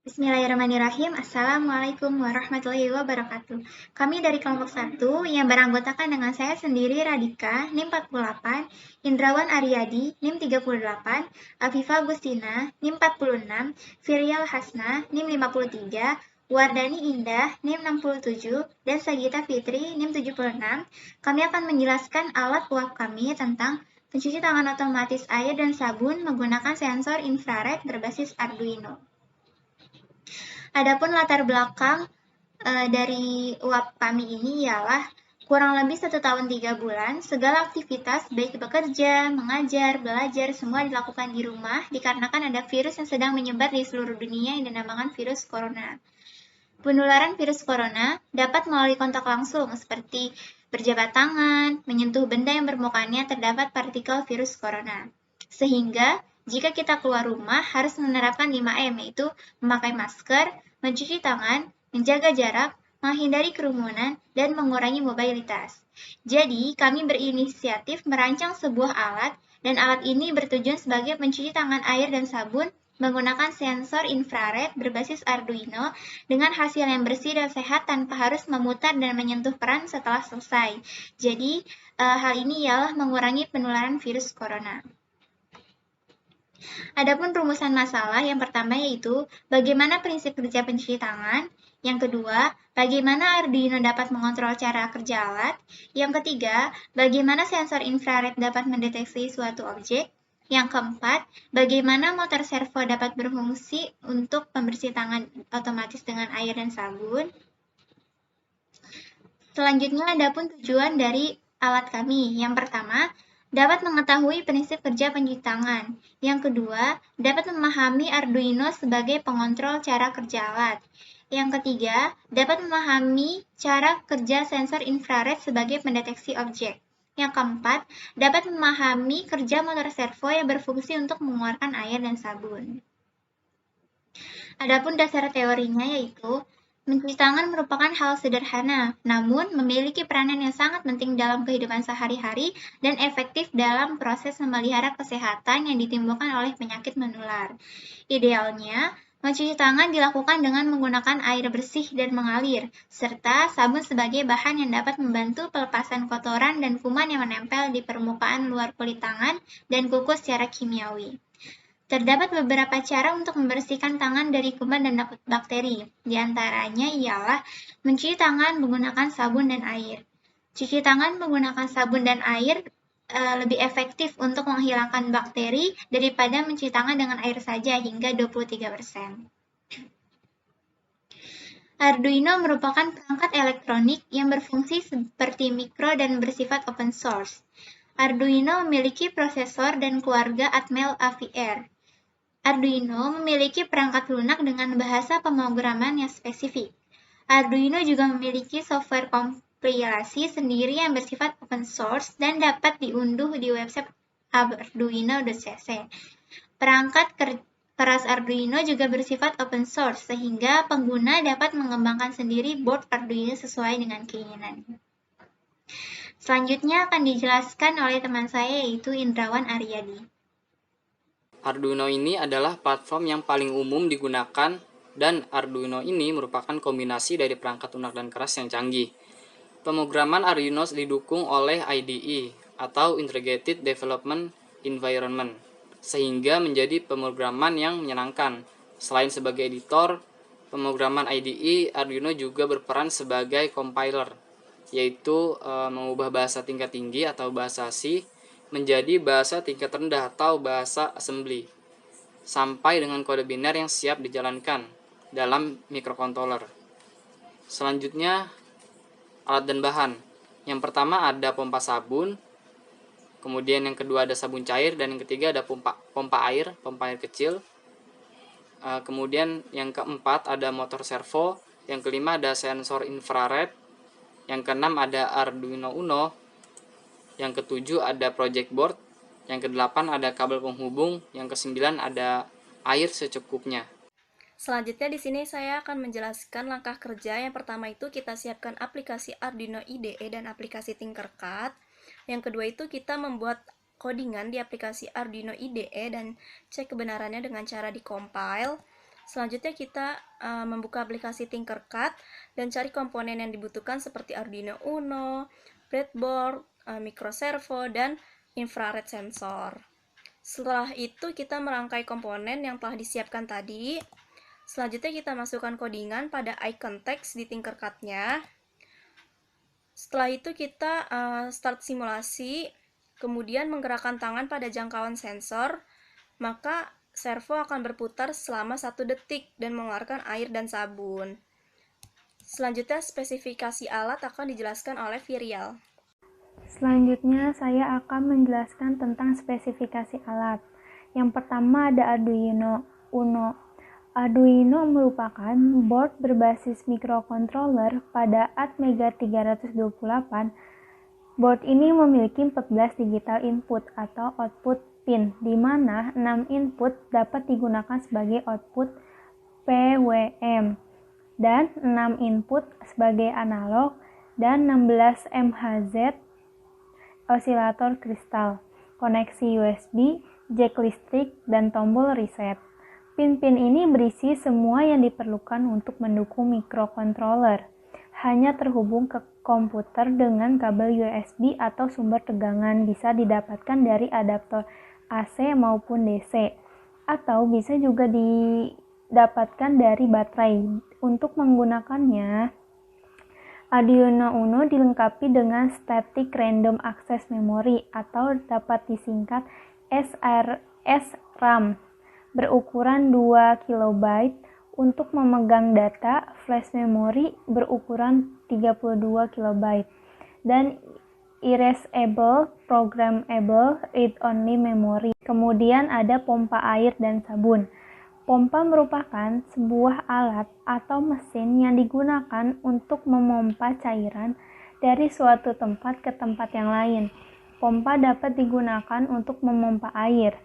Bismillahirrahmanirrahim. Assalamualaikum warahmatullahi wabarakatuh. Kami dari kelompok 1 yang beranggotakan dengan saya sendiri Radika, NIM 48, Indrawan Aryadi, NIM 38, Afifah Agustina, NIM 46, Firial Hasna, NIM 53, Wardani Indah, NIM 67, dan Sagita Fitri, NIM 76. Kami akan menjelaskan alat uap kami tentang pencuci tangan otomatis air dan sabun menggunakan sensor infrared berbasis Arduino. Adapun latar belakang dari uap kami ini ialah kurang lebih 1 tahun 3 bulan, segala aktivitas baik bekerja, mengajar, belajar, semua dilakukan di rumah dikarenakan ada virus yang sedang menyebar di seluruh dunia yang dinamakan virus corona. Penularan virus corona dapat melalui kontak langsung seperti berjabat tangan, menyentuh benda yang permukaannya terdapat partikel virus corona. Sehingga jika kita keluar rumah harus menerapkan 5M, yaitu memakai masker, mencuci tangan, menjaga jarak, menghindari kerumunan, dan mengurangi mobilitas. Jadi, kami berinisiatif merancang sebuah alat, dan alat ini bertujuan sebagai pencuci tangan air dan sabun menggunakan sensor infrared berbasis Arduino dengan hasil yang bersih dan sehat tanpa harus memutar dan menyentuh keran setelah selesai. Jadi, hal ini ialah mengurangi penularan virus corona. Adapun rumusan masalah yang pertama yaitu bagaimana prinsip kerja pencuci tangan, yang kedua, bagaimana Arduino dapat mengontrol cara kerja alat, yang ketiga, bagaimana sensor infrared dapat mendeteksi suatu objek, yang keempat, bagaimana motor servo dapat berfungsi untuk pembersih tangan otomatis dengan air dan sabun. Selanjutnya, adapun tujuan dari alat kami. Yang pertama, dapat mengetahui prinsip kerja pencuci tangan. Yang kedua, dapat memahami Arduino sebagai pengontrol cara kerja alat. Yang ketiga, dapat memahami cara kerja sensor infrared sebagai pendeteksi objek. Yang keempat, dapat memahami kerja motor servo yang berfungsi untuk mengeluarkan air dan sabun. Adapun dasar teorinya yaitu mencuci tangan merupakan hal sederhana, namun memiliki peranan yang sangat penting dalam kehidupan sehari-hari dan efektif dalam proses memelihara kesehatan yang ditimbulkan oleh penyakit menular. Idealnya, mencuci tangan dilakukan dengan menggunakan air bersih dan mengalir, serta sabun sebagai bahan yang dapat membantu pelepasan kotoran dan kuman yang menempel di permukaan luar kulit tangan dan kuku secara kimiawi. Terdapat beberapa cara untuk membersihkan tangan dari kuman dan bakteri. Di antaranya ialah mencuci tangan menggunakan sabun dan air. Cuci tangan menggunakan sabun dan air lebih efektif untuk menghilangkan bakteri daripada mencuci tangan dengan air saja hingga 23%. Arduino merupakan perangkat elektronik yang berfungsi seperti mikro dan bersifat open source. Arduino memiliki prosesor dan keluarga Atmel AVR. Arduino memiliki perangkat lunak dengan bahasa pemrograman yang spesifik. Arduino juga memiliki software kompilasi sendiri yang bersifat open source dan dapat diunduh di website arduino.cc. Perangkat keras Arduino juga bersifat open source, sehingga pengguna dapat mengembangkan sendiri board Arduino sesuai dengan keinginannya. Selanjutnya akan dijelaskan oleh teman saya yaitu Indrawan Aryadi. Arduino ini adalah platform yang paling umum digunakan dan Arduino ini merupakan kombinasi dari perangkat lunak dan keras yang canggih. Pemrograman Arduino didukung oleh IDE atau Integrated Development Environment, sehingga menjadi pemrograman yang menyenangkan. Selain sebagai editor, pemrograman IDE, Arduino juga berperan sebagai compiler, yaitu mengubah bahasa tingkat tinggi atau bahasa C menjadi bahasa tingkat rendah atau bahasa assembly, sampai dengan kode biner yang siap dijalankan dalam microcontroller. Selanjutnya, alat dan bahan. Yang pertama ada pompa sabun, kemudian yang kedua ada sabun cair, dan yang ketiga ada pompa air kecil. Kemudian yang keempat ada motor servo, yang kelima ada sensor infrared, yang keenam ada Arduino Uno, yang ketujuh ada project board, yang kedelapan ada kabel penghubung, yang kesembilan ada air secukupnya. Selanjutnya di sini saya akan menjelaskan langkah kerja. Yang pertama itu kita siapkan aplikasi Arduino IDE dan aplikasi Tinkercad. Yang kedua itu kita membuat codingan di aplikasi Arduino IDE dan cek kebenarannya dengan cara dikompile. Selanjutnya kita membuka aplikasi Tinkercad dan cari komponen yang dibutuhkan seperti Arduino Uno, breadboard, microservo, dan infrared sensor. Setelah itu kita merangkai komponen yang telah disiapkan tadi. Selanjutnya kita masukkan codingan pada icon text di Tinkercad-nya. Setelah itu kita start simulasi, kemudian menggerakkan tangan pada jangkauan sensor, maka servo akan berputar selama 1 detik dan mengeluarkan air dan sabun. Selanjutnya spesifikasi alat akan dijelaskan oleh Virial. Selanjutnya saya akan menjelaskan tentang spesifikasi alat. Yang pertama ada Arduino Uno. Arduino merupakan board berbasis microcontroller pada Atmega 328. Board ini memiliki 14 digital input atau output pin, di mana 6 input dapat digunakan sebagai output PWM dan 6 input sebagai analog dan 16 MHz osilator kristal, koneksi USB, jack listrik, dan tombol reset. Pin-pin ini berisi semua yang diperlukan untuk mendukung microcontroller. Hanya terhubung ke komputer dengan kabel USB atau sumber tegangan bisa didapatkan dari adaptor AC maupun DC, atau bisa juga didapatkan dari baterai. Untuk menggunakannya, Arduino Uno dilengkapi dengan Static Random Access Memory atau dapat disingkat SRAM berukuran 2 KB untuk memegang data, flash memory berukuran 32 KB, dan erasable, programmable, read-only memory. Kemudian ada pompa air dan sabun. Pompa merupakan sebuah alat atau mesin yang digunakan untuk memompa cairan dari suatu tempat ke tempat yang lain. Pompa dapat digunakan untuk memompa air,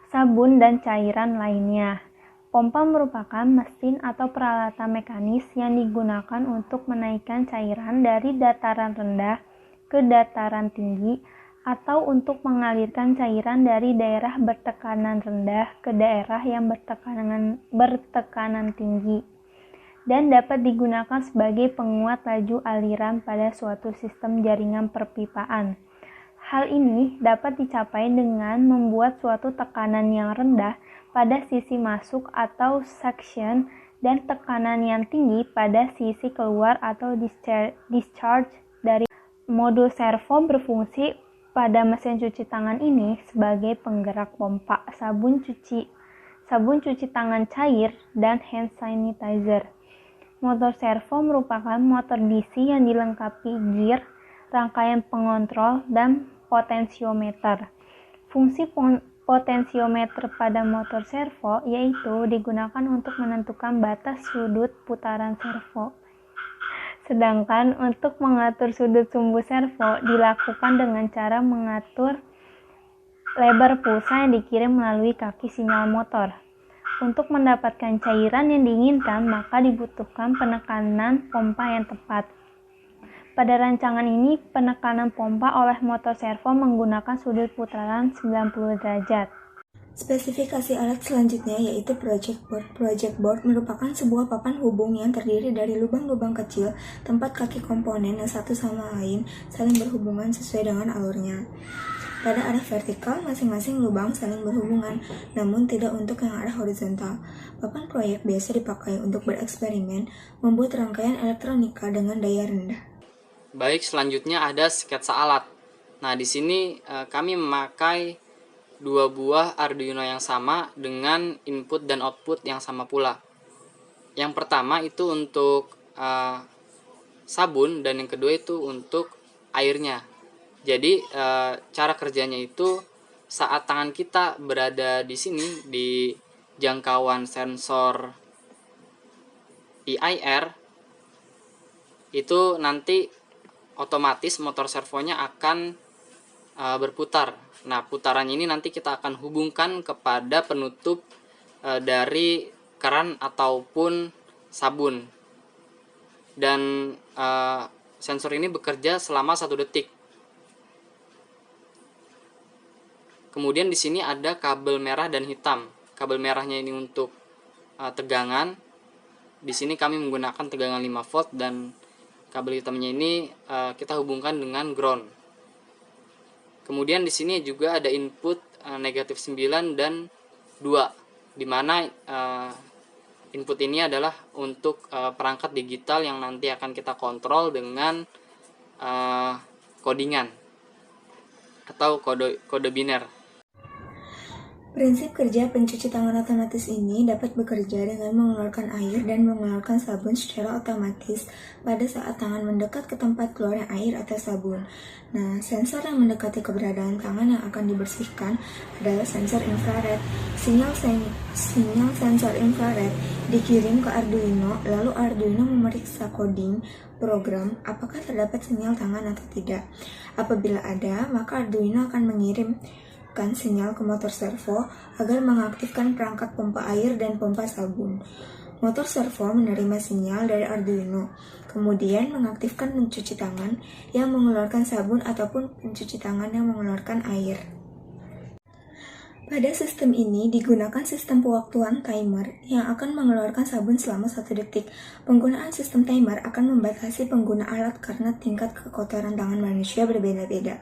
sabun, dan cairan lainnya. Pompa merupakan mesin atau peralatan mekanis yang digunakan untuk menaikkan cairan dari dataran rendah ke dataran tinggi atau untuk mengalirkan cairan dari daerah bertekanan rendah ke daerah yang bertekanan tinggi, dan dapat digunakan sebagai penguat laju aliran pada suatu sistem jaringan perpipaan. Hal ini dapat dicapai dengan membuat suatu tekanan yang rendah pada sisi masuk atau suction dan tekanan yang tinggi pada sisi keluar atau discharge dari modul servo. Berfungsi pada mesin cuci tangan ini sebagai penggerak pompa, sabun cuci tangan cair, dan hand sanitizer. Motor servo merupakan motor DC yang dilengkapi gear, rangkaian pengontrol, dan potensiometer. Fungsi potensiometer pada motor servo yaitu digunakan untuk menentukan batas sudut putaran servo. Sedangkan untuk mengatur sudut sumbu servo dilakukan dengan cara mengatur lebar pulsa yang dikirim melalui kaki sinyal motor. Untuk mendapatkan cairan yang diinginkan, maka dibutuhkan penekanan pompa yang tepat. Pada rancangan ini, penekanan pompa oleh motor servo menggunakan sudut putaran 90 derajat. Spesifikasi alat selanjutnya yaitu project board. Project board merupakan sebuah papan hubung yang terdiri dari lubang-lubang kecil tempat kaki komponen yang satu sama lain saling berhubungan sesuai dengan alurnya. Pada arah vertikal, masing-masing lubang saling berhubungan, namun tidak untuk yang arah horizontal. Papan proyek biasa dipakai untuk bereksperimen membuat rangkaian elektronika dengan daya rendah. Baik, selanjutnya ada sketsa alat. Nah, di sini kami memakai 2 buah Arduino yang sama dengan input dan output yang sama pula. Yang pertama itu untuk sabun dan yang kedua itu untuk airnya. Jadi cara kerjanya itu saat tangan kita berada di sini di jangkauan sensor PIR, itu nanti otomatis motor servonya akan berputar. Nah, putarannya ini nanti kita akan hubungkan kepada penutup dari keran ataupun sabun. Dan sensor ini bekerja selama 1 detik. Kemudian di sini ada kabel merah dan hitam. Kabel merahnya ini untuk tegangan. Di sini kami menggunakan tegangan 5 volt dan kabel hitamnya ini kita hubungkan dengan ground. Kemudian di sini juga ada input negatif 9 dan 2, di mana input ini adalah untuk perangkat digital yang nanti akan kita kontrol dengan codingan atau kode biner. Prinsip kerja pencuci tangan otomatis ini dapat bekerja dengan mengeluarkan air dan mengeluarkan sabun secara otomatis pada saat tangan mendekat ke tempat keluarnya air atau sabun. Nah, sensor yang mendekati keberadaan tangan yang akan dibersihkan adalah sensor infrared. Sinyal sensor infrared dikirim ke Arduino, lalu Arduino memeriksa coding program apakah terdapat sinyal tangan atau tidak. Apabila ada, maka Arduino akan mengirim sinyal ke motor servo agar mengaktifkan perangkat pompa air dan pompa sabun. Motor servo menerima sinyal dari Arduino, kemudian mengaktifkan pencuci tangan yang mengeluarkan sabun ataupun pencuci tangan yang mengeluarkan air. Pada sistem ini digunakan sistem pewaktuan timer yang akan mengeluarkan sabun selama 1 detik. Penggunaan sistem timer akan membatasi pengguna alat karena tingkat kekotoran tangan manusia berbeda-beda.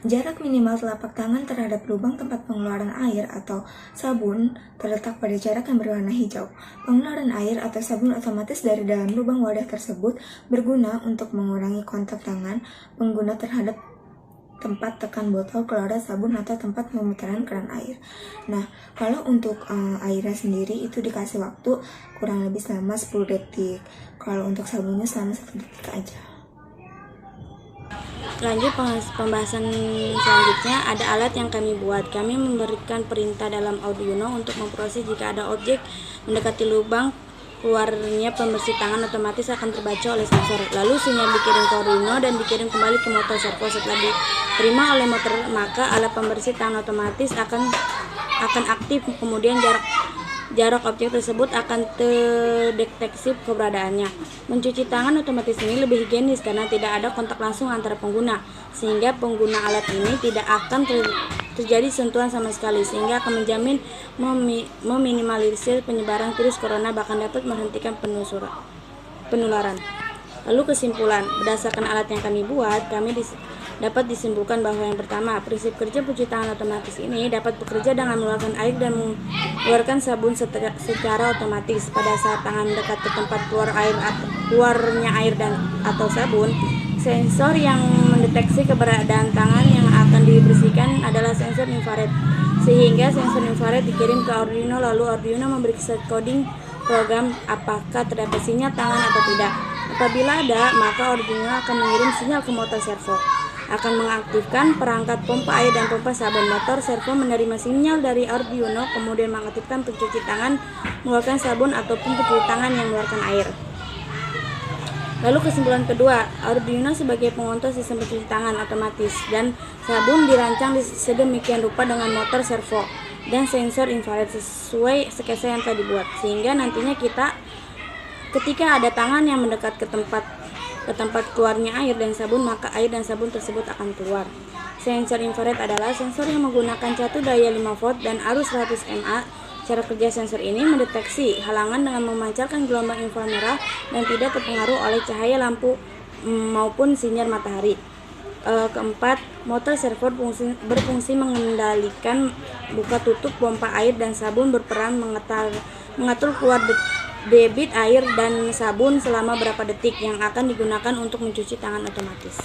Jarak minimal telapak tangan terhadap lubang tempat pengeluaran air atau sabun terletak pada jarak yang berwarna hijau. Pengeluaran air atau sabun otomatis dari dalam lubang wadah tersebut berguna untuk mengurangi kontak tangan pengguna terhadap tempat tekan botol keluaran sabun atau tempat pemutaran keran air. Nah, kalau untuk airnya sendiri itu dikasih waktu kurang lebih selama 10 detik. Kalau untuk sabunnya selama 1 detik aja. Lanjut pembahasan selanjutnya, ada alat yang kami buat. Kami memberikan perintah dalam Arduino untuk memproses jika ada objek mendekati lubang keluarnya pembersih tangan otomatis akan terbaca oleh sensor. Lalu sinyal dikirim ke Arduino dan dikirim kembali ke motor servo. Setelah diterima oleh motor, maka alat pembersih tangan otomatis akan aktif. Kemudian jarak objek tersebut akan terdeteksi keberadaannya. Mencuci tangan otomatis ini lebih higienis karena tidak ada kontak langsung antara pengguna, sehingga pengguna alat ini tidak akan terjadi sentuhan sama sekali, sehingga akan menjamin meminimalisir penyebaran virus corona, bahkan dapat menghentikan penularan. Lalu kesimpulan, berdasarkan alat yang kami buat, kami dapat disimpulkan bahwa yang pertama, prinsip kerja pencuci tangan otomatis ini dapat bekerja dengan mengeluarkan air dan mengeluarkan sabun secara otomatis. Pada saat tangan mendekat ke tempat keluarnya air atau sabun, sensor yang mendeteksi keberadaan tangan yang akan dibersihkan adalah sensor infrared. Sehingga sensor infrared dikirim ke Arduino, lalu Arduino memberi coding program apakah terdapat sinyal tangan atau tidak. Apabila ada, maka Arduino akan mengirim sinyal ke motor servo, akan mengaktifkan perangkat pompa air dan pompa sabun. Motor servo menerima sinyal dari Arduino, kemudian mengaktifkan pencuci tangan mengeluarkan sabun ataupun pencuci tangan yang mengeluarkan air. Lalu kesimpulan kedua, Arduino sebagai pengontrol sistem pencuci tangan otomatis dan sabun dirancang sedemikian rupa dengan motor servo dan sensor infrared sesuai sketsa yang telah dibuat, sehingga nantinya ketika ada tangan yang mendekat ke tempat keluarnya air dan sabun, maka air dan sabun tersebut akan keluar. Sensor infrared adalah sensor yang menggunakan catur daya 5 volt dan arus 100 mA. Cara kerja sensor ini mendeteksi halangan dengan memancarkan gelombang inframerah dan tidak terpengaruh oleh cahaya lampu maupun sinar matahari. Keempat, motor servo berfungsi mengendalikan buka tutup pompa air dan sabun, berperan mengatur keluar debit air dan sabun selama berapa detik yang akan digunakan untuk mencuci tangan otomatis.